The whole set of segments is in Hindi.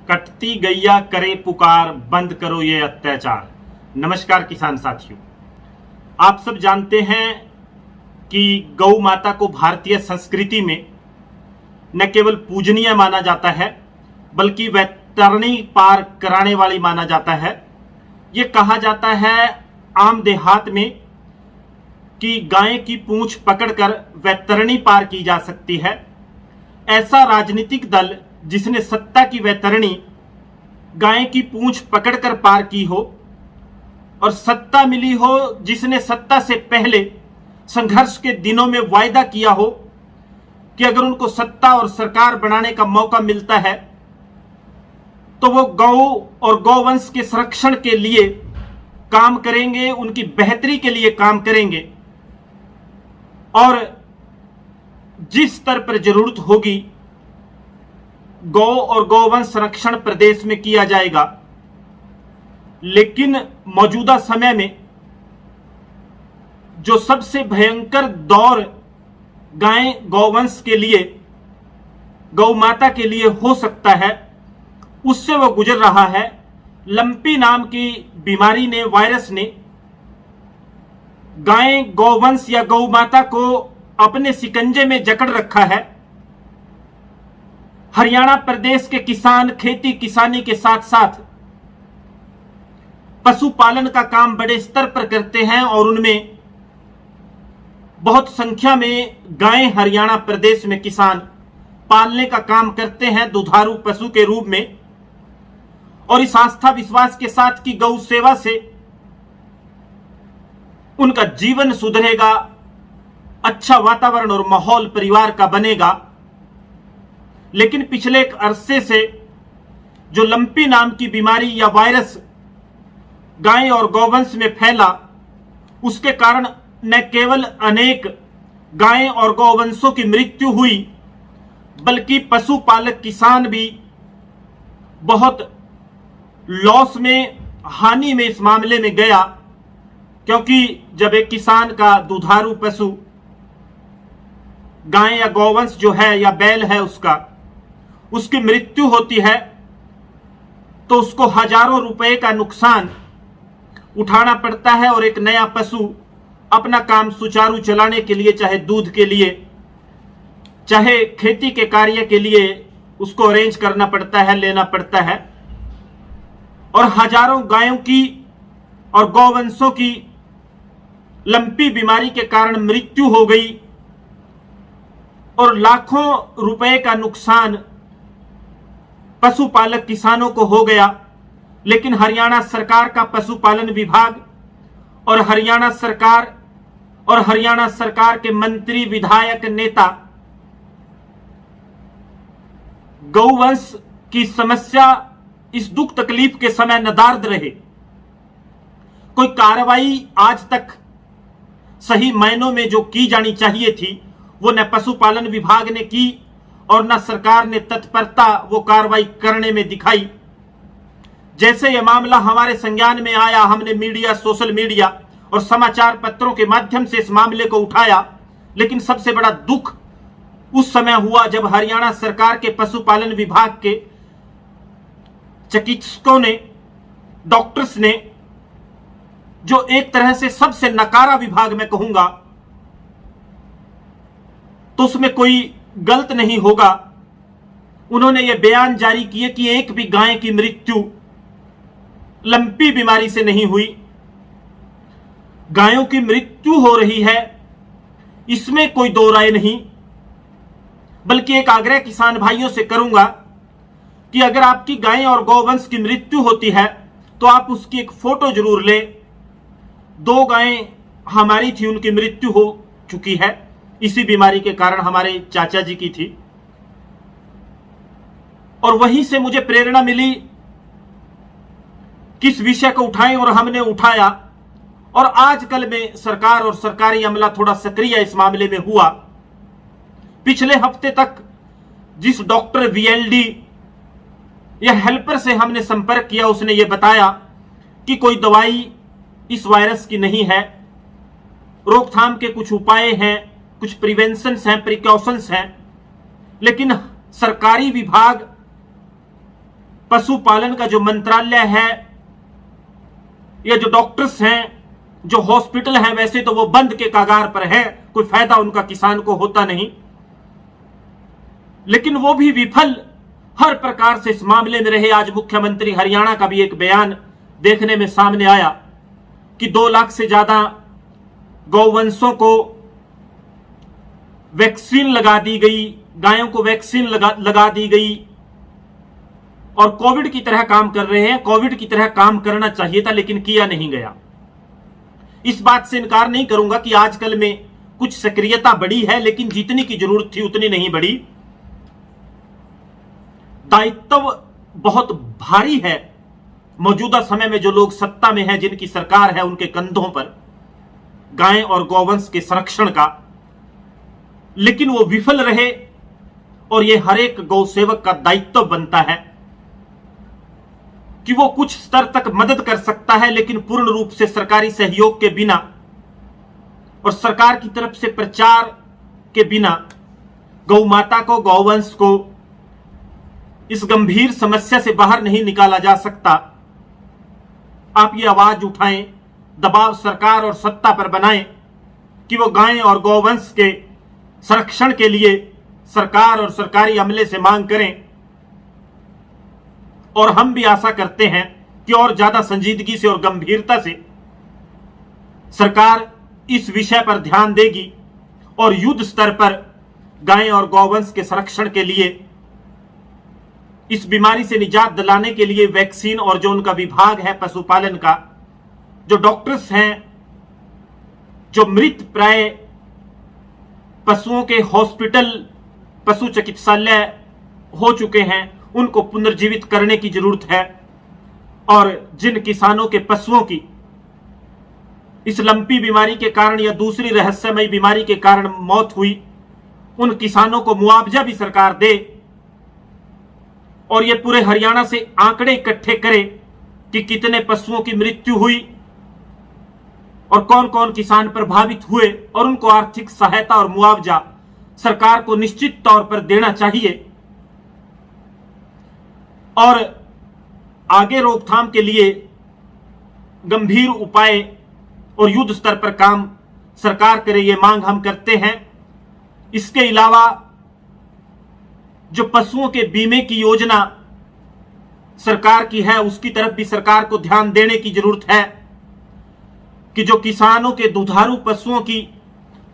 कटती गैया करे पुकार, बंद करो ये अत्याचार। नमस्कार किसान साथियों, आप सब जानते हैं कि गौ माता को भारतीय संस्कृति में न केवल पूजनीय माना जाता है बल्कि वह तरनी पार कराने वाली माना जाता है। ये कहा जाता है आम देहात में कि गाय की पूंछ पकड़कर वह तरनी पार की जा सकती है। ऐसा राजनीतिक दल जिसने सत्ता की वैतरणी गाय की पूंछ पकड़कर पार की हो और सत्ता मिली हो, जिसने सत्ता से पहले संघर्ष के दिनों में वायदा किया हो कि अगर उनको सत्ता और सरकार बनाने का मौका मिलता है तो वो गौ और गौवंश के संरक्षण के लिए काम करेंगे, उनकी बेहतरी के लिए काम करेंगे और जिस स्तर पर जरूरत होगी गौ और गौवंश संरक्षण प्रदेश में किया जाएगा। लेकिन मौजूदा समय में जो सबसे भयंकर दौर गाय गौवंश के लिए, गौ माता के लिए हो सकता है, उससे वो गुजर रहा है। लंपी नाम की बीमारी ने, वायरस ने गाय गौवंश या गौ माता को अपने शिकंजे में जकड़ रखा है। हरियाणा प्रदेश के किसान खेती किसानी के साथ साथ पशुपालन का काम बड़े स्तर पर करते हैं और उनमें बहुत संख्या में गाय हरियाणा प्रदेश में किसान पालने का काम करते हैं दुधारू पशु के रूप में। और इस आस्था विश्वास के साथ कि गौ सेवा से उनका जीवन सुधरेगा, अच्छा वातावरण और माहौल परिवार का बनेगा। लेकिन पिछले एक अरसे से जो लंपी नाम की बीमारी या वायरस गाय और गौवंश में फैला, उसके कारण न केवल अनेक गाय और गौवंशों की मृत्यु हुई बल्कि पशुपालक किसान भी बहुत लॉस में, हानि में इस मामले में गया। क्योंकि जब एक किसान का दुधारू पशु गाय या गौवंश जो है या बैल है उसकी मृत्यु होती है तो उसको हजारों रुपए का नुकसान उठाना पड़ता है और एक नया पशु अपना काम सुचारू चलाने के लिए, चाहे दूध के लिए, चाहे खेती के कार्य के लिए, उसको अरेंज करना पड़ता है, लेना पड़ता है। और हजारों गायों की और गौवंशों की लंपी बीमारी के कारण मृत्यु हो गई और लाखों रुपए का नुकसान पशुपालक किसानों को हो गया। लेकिन हरियाणा सरकार का पशुपालन विभाग और हरियाणा सरकार के मंत्री, विधायक, नेता गौवंश की समस्या, इस दुख तकलीफ के समय नदारद रहे। कोई कार्रवाई आज तक सही मायनों में जो की जानी चाहिए थी वो न पशुपालन विभाग ने की और न सरकार ने तत्परता वो कार्रवाई करने में दिखाई। जैसे यह मामला हमारे संज्ञान में आया, हमने मीडिया, सोशल मीडिया और समाचार पत्रों के माध्यम से इस मामले को उठाया। लेकिन सबसे बड़ा दुख उस समय हुआ जब हरियाणा सरकार के पशुपालन विभाग के चिकित्सकों ने, डॉक्टर्स ने, जो एक तरह से सबसे नकारा विभाग मैं कहूंगा, तो उसमें कोई गलत नहीं होगा, उन्होंने यह बयान जारी किए कि एक भी गाय की मृत्यु लंपी बीमारी से नहीं हुई। गायों की मृत्यु हो रही है, इसमें कोई दो राय नहीं। बल्कि एक आग्रह किसान भाइयों से करूंगा कि अगर आपकी गाय और गौवंश की मृत्यु होती है तो आप उसकी एक फोटो जरूर लें। 2 गायें हमारी थी, उनकी मृत्यु हो चुकी है इसी बीमारी के कारण, हमारे चाचा जी की थी। और वहीं से मुझे प्रेरणा मिली किस विषय को उठाएं और हमने उठाया। और आजकल में सरकार और सरकारी अमला थोड़ा सक्रिय इस मामले में हुआ। पिछले हफ्ते तक जिस डॉक्टर वीएलडी या हेल्पर से हमने संपर्क किया, उसने यह बताया कि कोई दवाई इस वायरस की नहीं है, रोकथाम के कुछ उपाय हैं, कुछ प्रिवेंशंस हैं, प्रिकॉशंस हैं। लेकिन सरकारी विभाग पशुपालन का जो मंत्रालय है या जो डॉक्टर्स हैं, जो हॉस्पिटल हैं, वैसे तो वो बंद के कगार पर है, कोई फायदा उनका किसान को होता नहीं, लेकिन वो भी विफल हर प्रकार से इस मामले में रहे। आज मुख्यमंत्री हरियाणा का भी एक बयान देखने में सामने आया कि 2 लाख से ज्यादा गौवंशों को वैक्सीन लगा दी गई, गायों को वैक्सीन लगा दी गई और कोविड की तरह काम कर रहे हैं। कोविड की तरह काम करना चाहिए था, लेकिन किया नहीं गया। इस बात से इनकार नहीं करूंगा कि आजकल में कुछ सक्रियता बढ़ी है, लेकिन जितनी की जरूरत थी उतनी नहीं बढ़ी। दायित्व बहुत भारी है मौजूदा समय में जो लोग सत्ता में हैं, जिनकी सरकार है, उनके कंधों पर गाय और गौवंश के संरक्षण का, लेकिन वो विफल रहे। और ये हर एक गौ सेवक का दायित्व बनता है कि वो कुछ स्तर तक मदद कर सकता है, लेकिन पूर्ण रूप से सरकारी सहयोग के बिना और सरकार की तरफ से प्रचार के बिना गौ माता को, गौवंश को इस गंभीर समस्या से बाहर नहीं निकाला जा सकता। आप ये आवाज उठाएं, दबाव सरकार और सत्ता पर बनाएं कि वो गाय और गौवंश के संरक्षण के लिए सरकार और सरकारी अमले से मांग करें। और हम भी आशा करते हैं कि और ज्यादा संजीदगी से और गंभीरता से सरकार इस विषय पर ध्यान देगी और युद्ध स्तर पर गाय और गौवंश के संरक्षण के लिए, इस बीमारी से निजात दिलाने के लिए वैक्सीन और जो उनका विभाग है पशुपालन का, जो डॉक्टर्स हैं, जो मृत प्राय पशुओं के हॉस्पिटल, पशु चिकित्सालय हो चुके हैं, उनको पुनर्जीवित करने की जरूरत है। और जिन किसानों के पशुओं की इस लंपी बीमारी के कारण या दूसरी रहस्यमयी बीमारी के कारण मौत हुई, उन किसानों को मुआवजा भी सरकार दे। और ये पूरे हरियाणा से आंकड़े इकट्ठे करे कि कितने पशुओं की मृत्यु हुई और कौन कौन किसान प्रभावित हुए, और उनको आर्थिक सहायता और मुआवजा सरकार को निश्चित तौर पर देना चाहिए। और आगे रोकथाम के लिए गंभीर उपाय और युद्ध स्तर पर काम सरकार करे, ये मांग हम करते हैं। इसके अलावा जो पशुओं के बीमे की योजना सरकार की है, उसकी तरफ भी सरकार को ध्यान देने की जरूरत है कि जो किसानों के दुधारू पशुओं की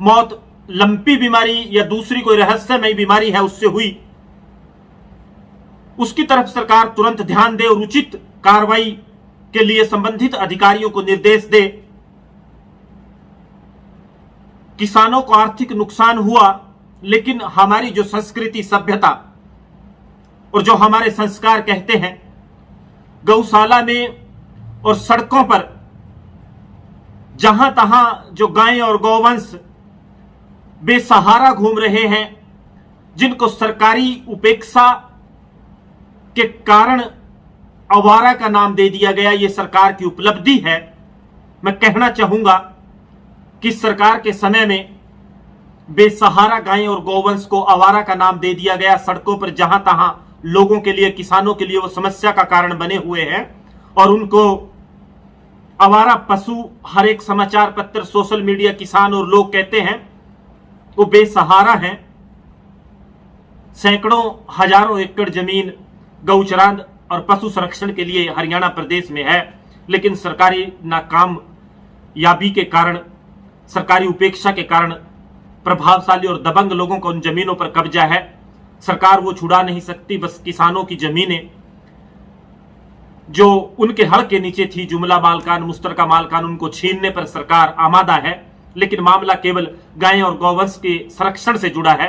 मौत लंपी बीमारी या दूसरी कोई रहस्यमयी बीमारी है उससे हुई, उसकी तरफ सरकार तुरंत ध्यान दे और उचित कार्रवाई के लिए संबंधित अधिकारियों को निर्देश दे। किसानों को आर्थिक नुकसान हुआ, लेकिन हमारी जो संस्कृति, सभ्यता और जो हमारे संस्कार कहते हैं, गौशाला में और सड़कों पर जहां तहां जो गाय और गौवंश बेसहारा घूम रहे हैं, जिनको सरकारी उपेक्षा के कारण आवारा का नाम दे दिया गया, ये सरकार की उपलब्धि है। मैं कहना चाहूंगा कि सरकार के समय में बेसहारा गाय और गौवंश को आवारा का नाम दे दिया गया। सड़कों पर जहां तहां लोगों के लिए, किसानों के लिए वो समस्या का कारण बने हुए हैं और उनको आवारा पशु हर एक समाचार पत्र, सोशल मीडिया, किसान और लोग कहते हैं वो बेसहारा हैं। सैकड़ों हजारों एकड़ जमीन गौचरान और पशु संरक्षण के लिए हरियाणा प्रदेश में है, लेकिन सरकारी नाकामयाबी के कारण, सरकारी उपेक्षा के कारण प्रभावशाली और दबंग लोगों को उन जमीनों पर कब्जा है। सरकार वो छुड़ा नहीं सकती। बस किसानों की जमीनें जो उनके हड़ के नीचे थी, जुमला मालकान, मुश्तरका मालकान, उनको छीनने पर सरकार आमादा है। लेकिन मामला केवल गाय और गौवंश के संरक्षण से जुड़ा है।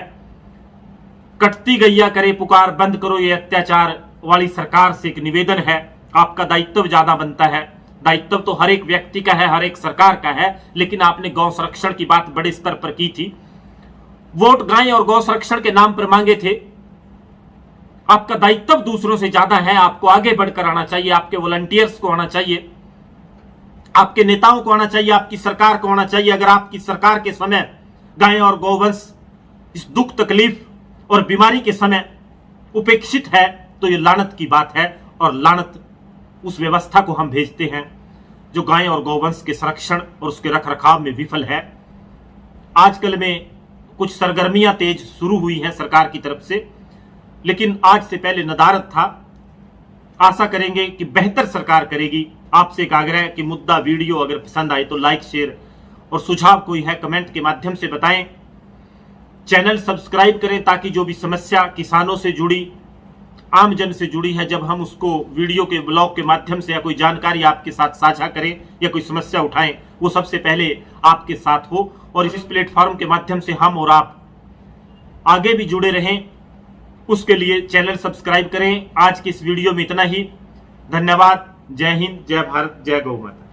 कटती गैया करे पुकार, बंद करो ये अत्याचार वाली सरकार से एक निवेदन है, आपका दायित्व ज्यादा बनता है। दायित्व तो हर एक व्यक्ति का है, हर एक सरकार का है, लेकिन आपने गौ संरक्षण की बात बड़े स्तर पर की थी। वोट गाय और गौ संरक्षण के नाम पर मांगे थे। आपका दायित्व दूसरों से ज्यादा है। आपको आगे बढ़कर आना चाहिए, आपके वॉलंटियर्स को आना चाहिए, आपके नेताओं को आना चाहिए, आपकी सरकार को आना चाहिए। अगर आपकी सरकार के समय गाय और गौवंश इस दुख, तकलीफ और बीमारी के समय उपेक्षित है तो ये लानत की बात है और लानत उस व्यवस्था को हम भेजते हैं जो गाय और गौवंश के संरक्षण और उसके रखरखाव में विफल है। आजकल में कुछ सरगर्मियां तेज शुरू हुई हैं सरकार की तरफ से, लेकिन आज से पहले नदारद था। आशा करेंगे कि बेहतर सरकार करेगी। आपसे एक आग्रह कि मुद्दा वीडियो अगर पसंद आए तो लाइक, शेयर और सुझाव कोई है कमेंट के माध्यम से बताएं। चैनल सब्सक्राइब करें ताकि जो भी समस्या किसानों से जुड़ी, आम जन से जुड़ी है, जब हम उसको वीडियो के ब्लॉग के माध्यम से या कोई जानकारी आपके साथ साझा करें या कोई समस्या उठाएं, वो सबसे पहले आपके साथ हो। और इस प्लेटफॉर्म के माध्यम से हम और आप आगे भी जुड़े रहें, उसके लिए चैनल सब्सक्राइब करें। आज की इस वीडियो में इतना ही। धन्यवाद। जय हिंद, जय भारत, जय गौ माता।